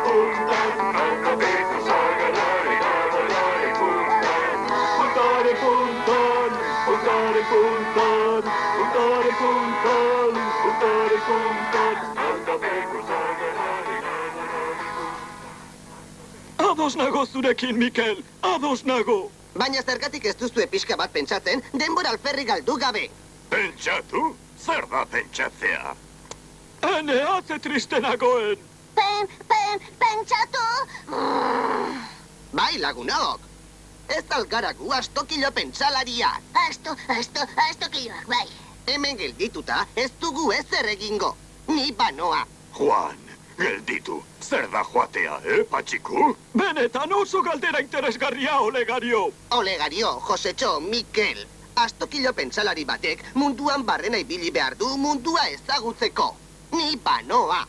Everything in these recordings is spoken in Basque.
puntan, alfabeto sagarrari, nadarari puntan. Puntare puntan, puntare puntan, puntare puntan, puntare puntan, alfabeto sagarrari, nadarari puntan. Ados nago zurekin, Mikel, ados nago. Baina zergatik ez duzue pixka bat pentsatzen, denbora alferri galdu gabe. Pentsatu? Zer da pentsatzea? Ene, atze triste nagoen. Pentsatu! Bai, lagunok. Ez algaragu astokilo pentsalariak. Astokilloak, bai. Hemen geldituta ez dugu ezer egingo. Ni banoa. Juan, gelditu. Zer da joatea, Patxiku? Benetan oso galdera interesgarria, Olegario. Olegario, Josetxo, Mikel. Astokilo pentsalari batek munduan barrena ibili behar du mundua ezagutzeko. Ni banoa.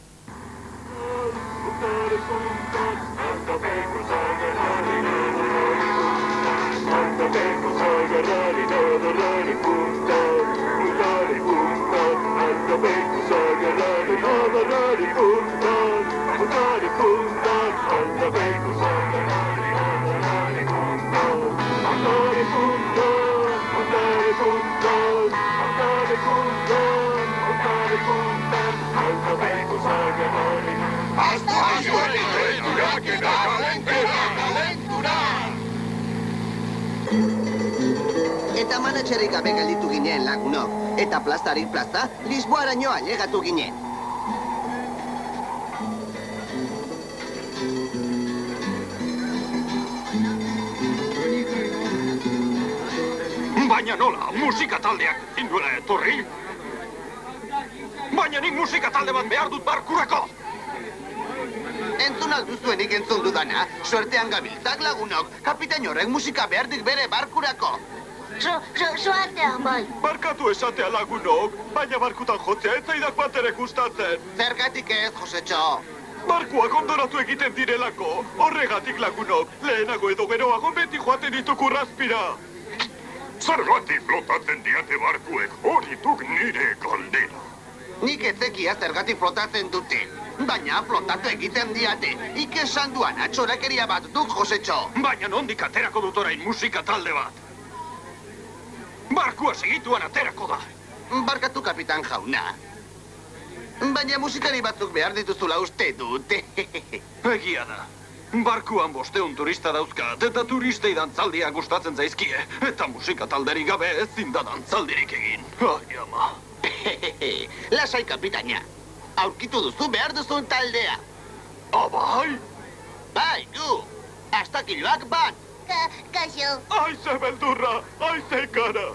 Eta manatxerik gabe gelditu ginen lagunok. Eta plazarik plaza, Lisboaraino ailegatu ginen. Baina nola, musika taldeak induela etorri? Baina nik musika talde bat behar dut barkurako! Entzun alduzuenik entzun dudana, suertean gabiltzak lagunok. Kapitain horrek musika behar dik bere barkurako. Suartean, bai. Barkatu esatea lagunok, baina barkutan jotzea ez zaidak bat ere gustatzen. Zergatik ez, Josetxo. Barkuak ondoratu egiten direlako, horregatik lagunok, lehenago edo geroago beti joaten dituk urrazpira. Zergatik flotatzen diate barkuek, hori duk nire galdera. Nik ezekia zergatik flotatzen dute. Baina flotatu egiten diate. Esan duan atxorakeria bat duk, Josetxo. Baina nondik aterako dut orain musika talde bat? Barkua segituan aterako da. Barkatu, kapitan jauna. Baina musikari batzuk behar dituzula uste dut. Egia da. Barkuan 500 turista dauzkat, eta turistei dantzaldia gustatzen zaizkie. Eta musika talderi gabe ezin da dantzaldirik egin. Ai, ama. Lasai, kapitaina. Aurkitu duzu behar duzun taldea. Abai? Bai, gu. Astakiloak bat. Kaixo. Aize beldurra, aize gara.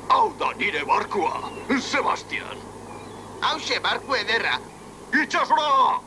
Hau da nire barkua, Sebastian. Hauxe barku ederra. Itxasora!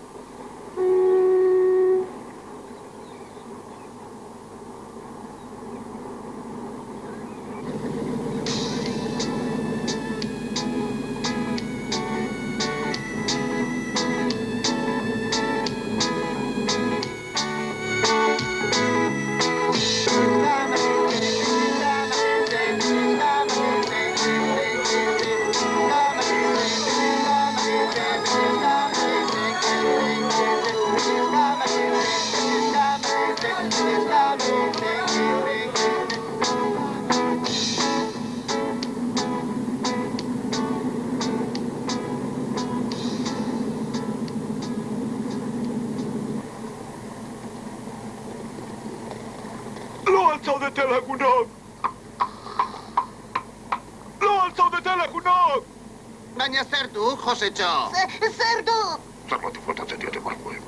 Zaudete lagunok! Zaudete lagunok! Baina zer du, Josetxo? Zer du? Zergatik flotatzen diate barkuek.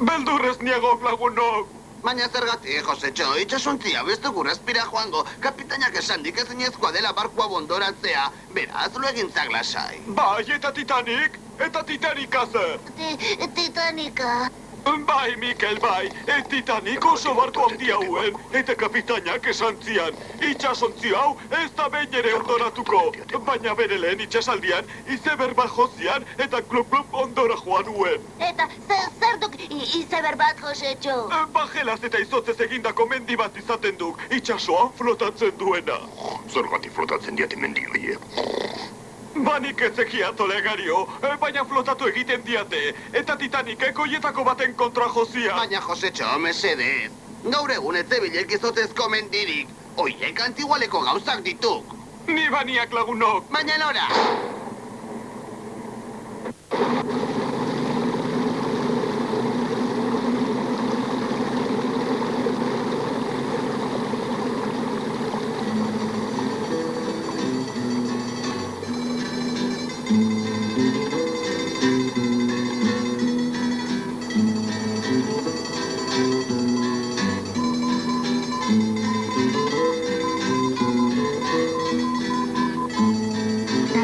Beldurrez niagok lagunok! Baina zergatik, Josetxo, itxasuntzi hau ez dugu respira joango. Kapitainak esandik ezinezkoa dela barkua bondoratzea. Beraz, lo egintzak lasai. Bai, eta Titanic? Eta Titanica zer? Titanica. Bai, Mikel, bai. Titanic oso barko handia hauen. Eta kapitainak esan zian. Itxasontzi hau ez da behin ere ondoratuko. Baina bere lehen itxasaldian, izeber bat jozian eta klub ondora joan uen. Eta zer duk izeber bat, Josetxo? Bajelaz eta izotzez egindako mendi bat izaten duk. Itxasoan flotatzen duena. Zergatik flotatzen diate mendi horiek? Banik ez zekiat olegario, baina flotatu egiten diate, eta Titanikek hoietako baten kontra jozia. Baina, Josetxo, mesedez. Gaur egun ez zebilek izotezko mendirik. Oiek antigualeko gauzak dituk. Ni baniak lagunok. Baina nora?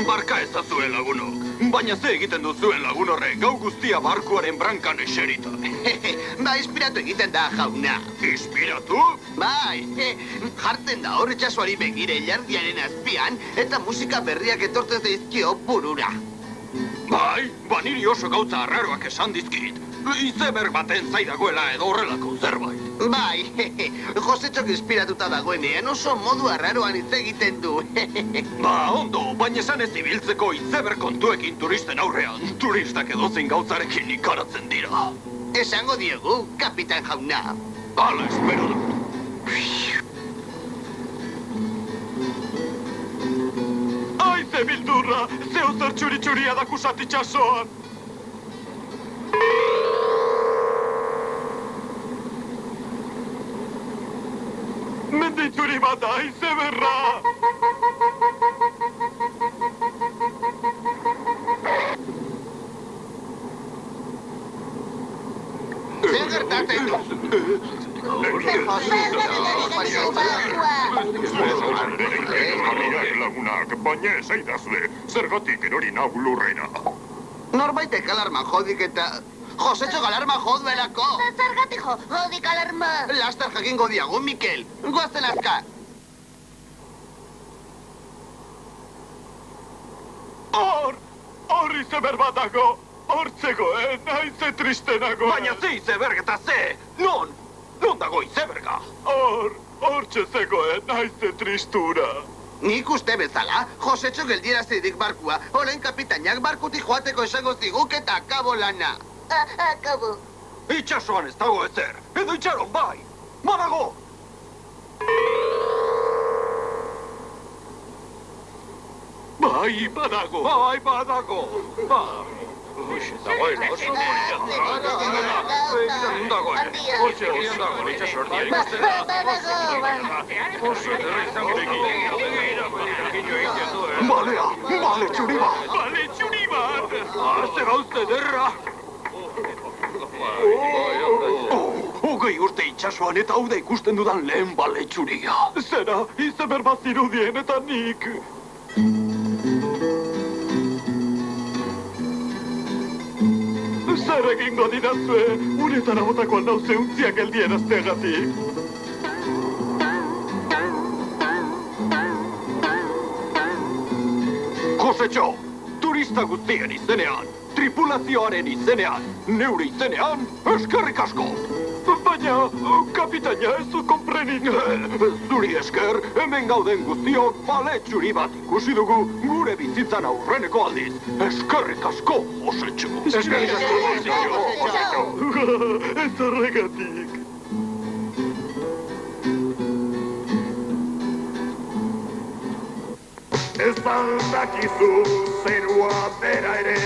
Barka ezazue lagunok. Baina ze egiten duzuen lagun horrek, gau guztia barkuaren brankan eserita. Ba, inspiratu egiten da, jauna. Inspiratu? Bai, jartzen da hor itxasoari begire ilardiaren azpian, eta musika berriak etortzen zaizkio burura. Bai, baniri oso gauza arraroak esan dizkit. Izeberg baten zaidagoela edo horrelako zerbait. Bai, Josetxok inspiratuta dagoenean oso modu arraroan hitz egiten du. Ba, ondo, baina esan ez ibiltzeko izeberg kontuekin turisten aurrean. Turistak edozein gauzarekin ikaratzen dira. Esango diegu, kapitan jauna. Hala espero dut. Ai, ze bildurra! Zeo zer txuri-txuria dakusat itxasoan! Menditxuri bat da, izeberra! Zer gertatzen du? Lagunak, baina ez aidazue, zergatik erori nau lurrera. Norbaitek alarma jodik eta... Josetxok alarma joduelako! Zergatik jodik alarma. Laster jakingo diagu, Mikel. Goazen azkar. Hor izeber bat dago! Hor zegoen, haize triste nago! Baina ze izeberg eta ze! Non dago izeberga? Hortxe zegoen, haize tristura! Nik uste bezala, Josetxok geldierazidik barkua, orain kapitainak barkutik joateko esango ziguk eta akabo lana. Akabo. Itxasoan ez dago ezer, edo itxaron bai! Badago! Bai, badago! Bai, badago! Dagoela, oso Bale, txuriba! Bale, txuriba! Zer gauze derra! Hogei urte itxasoan eta hau da ikusten dudan lehen bale txuria. Zera, izeber bat zirudien eta nik. Zer egingo didazue, uretara botako aldauze untziak geldierazteagatik. Josetxo, turista guztien izenean, tripulazioaren izenean, neure izenean, eskerrik asko! Baina, kapitaina ez du konprenik. Zuri esker, hemen gauden guztiok bale txuri bat ikusi dugu gure bizitzan aurreneko aldiz. Eskerrik asko, Josetxo! Eskerrik asko, Josetxo! Ez horregatik. Ez baldakizu zerua bera ere,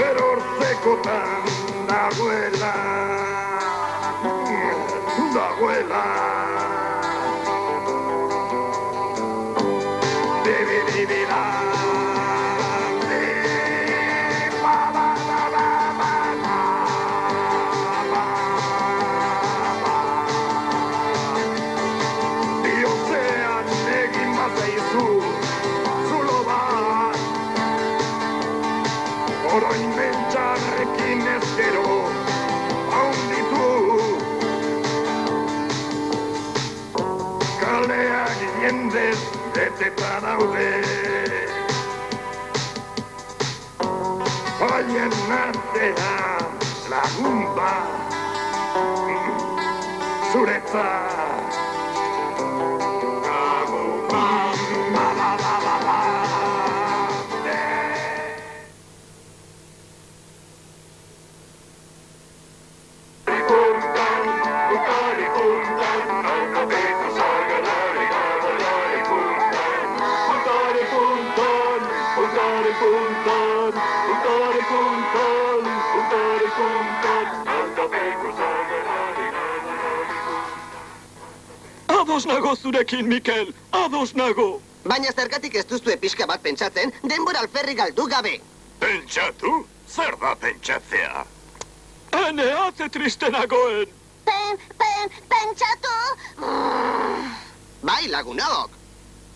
erortzekotan dagoela. Bibidibida. Biozean egin bazaizu zulo bat, oroin bentsarrekin ezkero haunditu. Kaleak jendez beteta daude, haien artean lagun bat zuretzat. Lagun bat Ados nago zurekin, Mikel, ados nago. Baina zergatik ez duzue pixka bat pentsatzen, denbora alferri galdu gabe. Pentsatu? Zer da pentsatzea? Ene, atze triste nagoen. Pentsatu! Bai, lagunok.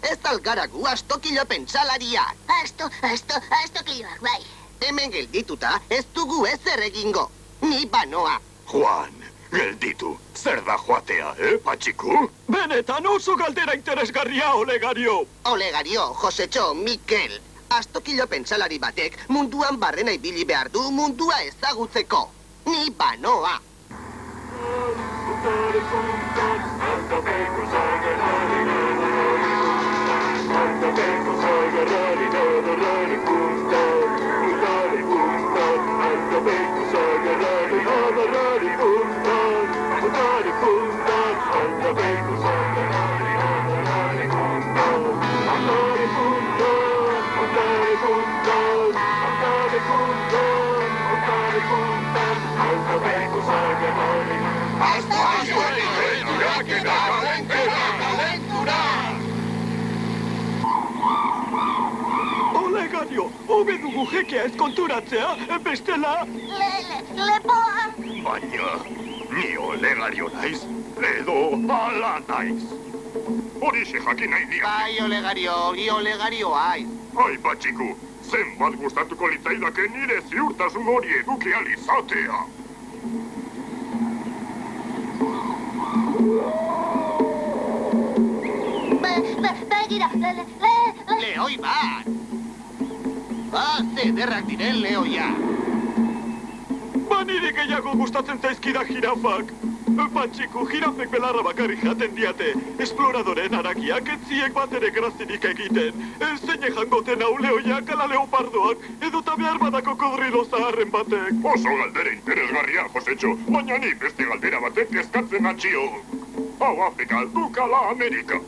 Ez algara gu astokilo pentsalariak. Astokiloak, bai. Hemen geldituta ez dugu ezer egingo. Ni banoa. Juan, gelditu. Zer da joatea, Patxiku? Benetan oso galdera interesgarria, Olegario. Olegario, Josetxo, Mikel. Astokilo pentsalari batek munduan barrena ibili behar du mundua ezagutzeko. Ni banoa. Olegario, hobe dugu jekea ez konturatzea, bestela... Lepoan! Baina, ni Olegario naiz, edo ala naiz. Horixe jakin nahi diak. Bai, Olegario, ni Olegario aiz. Ai, Patxiku, zenbat gustatuko litzaidake nire ziurtasun hori eduki alizatea. Begira, Lehoi bat! Zederrak diren lehoia. Nire gehiago gustatzen zaizkida jirafak. Patxiku, jirafek belarra bakarri jaten diate. Esploradoren haragiak etziek bat ere grazinik egiten. Zein jangoten hau lehoiak ala leopardoak, edota behar badako kodrilo zaharren batek. Oso galdera interesgarria, Josetxo, baina ni beste galdera batek eskatzen atxio. Hau Afrika, dukala Amerika.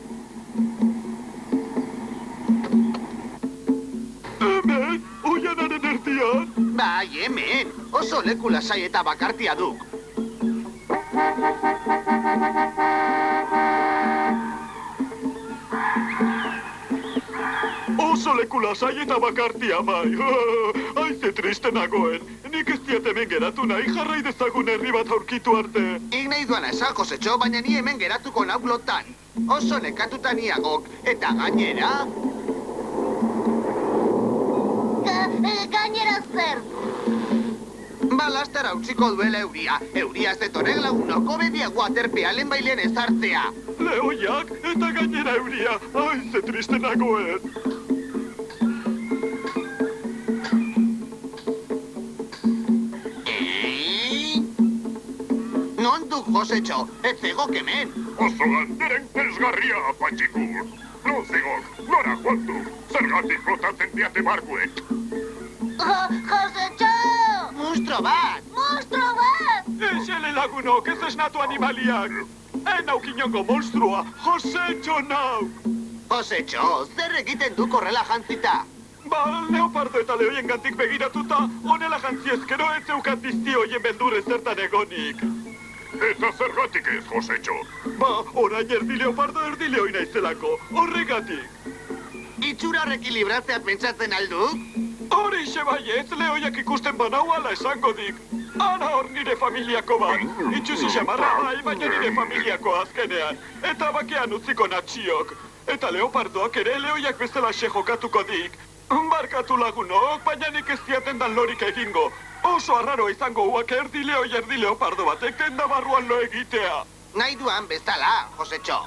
Hemen, oianaren erdian. Bai, hemen. Oso leku lasai eta bakartia duk. Oso leku lasai eta bakartia, bai. Aize triste nagoen. Nik ez diat hemen geratu nahi jarrai dezagun herri bat aurkitu arte. Nik nahi duana esan, Josetxo, baina ni hemen geratuko naublotan. Oso nekatuta niagok. Eta gainera... Gainera zer. Balastara utziko duela euria. Euria ez detorek lagunoko bediago aterpea lehenbailen ezartzea. Lehoiak eta gainera euria. Aize triste nagoen. Non duk, Josetxo? Ez zegok hemen. Oso galdera interesgarria, Patxiku. Non zegok, nora joantu, zergatik flotatzen diate barkuek. Josetxo! Monstro bat! Monstro bat! Esele lagunok, ez esnatu animaliak. Naukinongo monstrua, Josetxo nauk. Josetxo, zer egiten duk horrela jantzita? Leopardo eta lehoien gantik begiratuta, honela jantziezkero ez zeukat bizti hoien beldurre zertan egonik. Eta zergatik ez, Josetxo? Orain erdi leopardo erdi lehoi naizelako, horregatik. Itxura horrekin libratzea pentsatzen alduk? Horixe baiez, lehoiak ikusten banau ala esango dik. Ara hor nire familiako bat. Itxusi xamarra bai, baina nire familiako azkenean. Eta bakean utziko natxiok. Eta leopardoak ere lehoiak bezala jokatuko dik. Barkatu lagunok, baina nik ez diaten dan lorik egingo. Oso arraro izango huak erdi leopardo batek denda barruan lo egitea. Nahi duan bezala, Josetxo.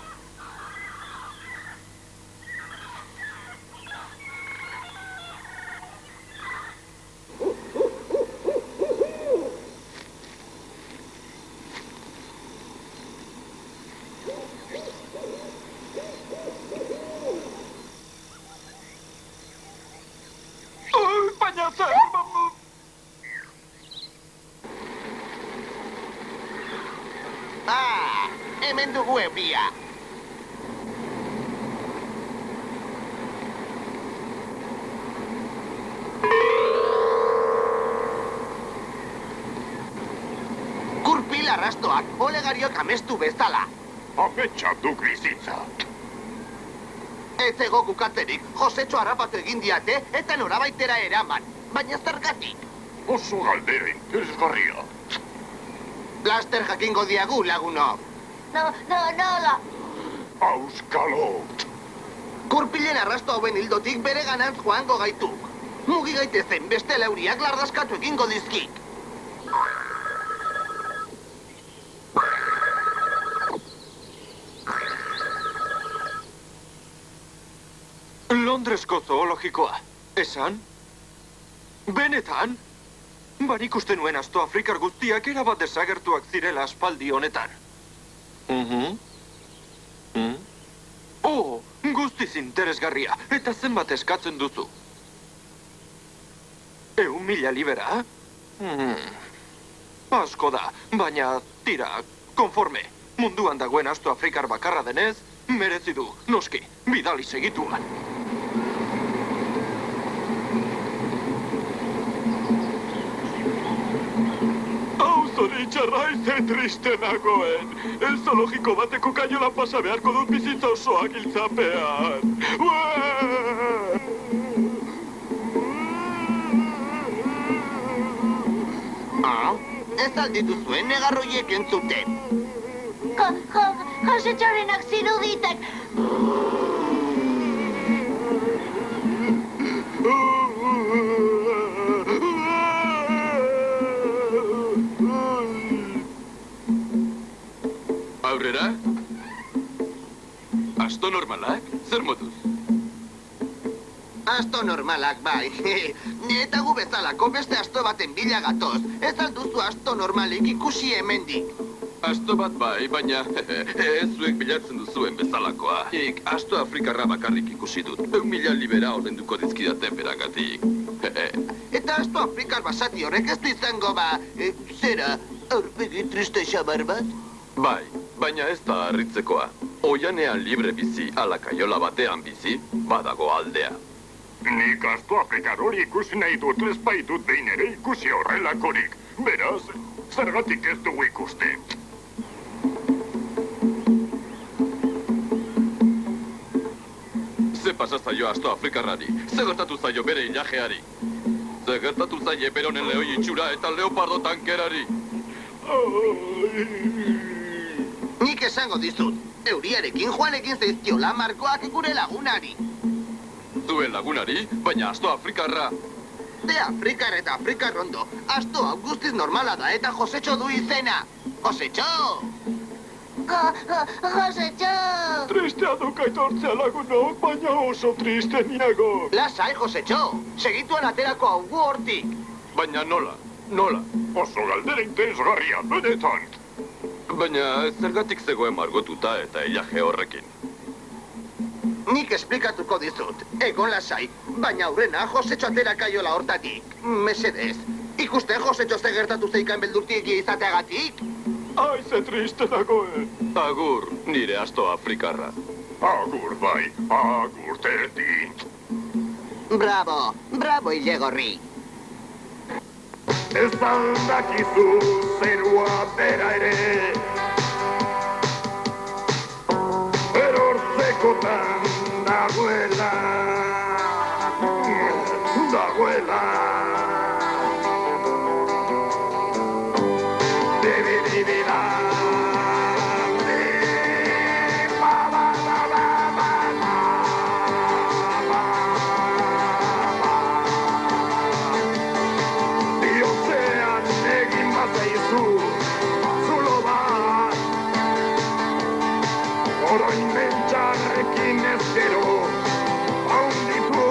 Baina zer... Hemen dugu euria. Kurpil arrastoak Olegariok amestu bezala. Ametsa duk bizitza. Ez ego kukatzerik, Josetxo harrapatu egin diate eta norabaitera eraman. Baina zergatik? Oso galdera interesgarria. Laster jakingo diagu, lagunok. Nola. Auskalo. Kurpilen arrasto hauen hildotik bere ganantz joango gaituk. Mugi gaitezen beste lauriak lardazkatu egingo dizkik. Londresko zoologikoa. Esan? Benetan? Barik uste nuen asto Afrikar guztiak erabat desagertuak zirela aspaldi honetan. Oh, guztiz interesgarria. Eta zenbat eskatzen duzu? 100.000 libera? Asko da, baina tira, konforme. Munduan dagoen asto Afrikar bakarra denez, merezi du, noski, bidali segituan. Zoritxarra ize triste nagoen. Zoologiko bateko kainola pasa beharko dut bizitza osoa giltzapean. Ez alditu zuen negarroiek entzuten. Josetxorenak ziruditek. Aurrera? Asto normalak? Zer moduz? Asto normalak, bai. Eta gu bezalako beste asto baten bila gatoz. Ez alduzu asto normalik ikusi hemendik. Asto bat bai, baina ez zuek bilatzen duzuen bezalakoa. Nik asto Afrikarra bakarrik ikusi dut. 1.000 libera ordenduko dizkidate beragatik. Eta asto Afrikar basati horrek ez du izango zera, aurpegi triste xabar bat? Bai, baina ez da harritzekoa. Oianean libre bizi, ala kaiola batean bizi, badago aldea. Nik asto Afrikar hori ikusi nahi dut, ez baitut behin ere ikusi horrelakorik. Beraz, zergatik ez dugu ikuste. Ze pasa zaio asto Afrikarrari? Ze gertatu zaio bere ilajeari? Ze gertatu zaie beronen lehoi itxura eta leopardo tankerari? Nik esango dizut, euriarekin joanekin zaizkiola markoak gure lagunari. Zuen lagunari, baina asto Afrikarra. De Afrikar eta Afrikar ondo, asto hau guztiz normala da eta Josetxo du izena. Josetxo! Josetxo! Tristea duk aitortzea lagunok, baina oso triste niago. Lasai, Josetxo, segituan aterako hau gu hortik. Baina nola? Oso galdera interesgarria, benetan. Baina zergatik zegoen margotuta eta ilaje horrekin. Nik esplikatuko dizut, egon lasai, baina aurrena Josetxo atera kaiola hortatik. Mesedez, ikusten Josetxo ze gertatu zeikan beldurtiegia izateagatik? Ai, ze triste dagoen. Agur, nire asto Afrikarra. Agur bai, agur terdi. Bravo Ilegorri. Ez aldakizu zerua bera ere. Erortzekotan dagoela. Dibidibida. Bihotzean egin bazaizu zulo bat. Oroin mentxarrekin ezkero haunditu.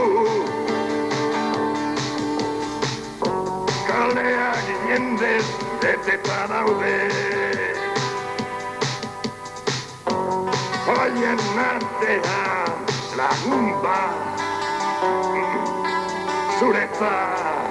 Kaleak jendez beteta daude. Haien artean lagun bat zuretzat.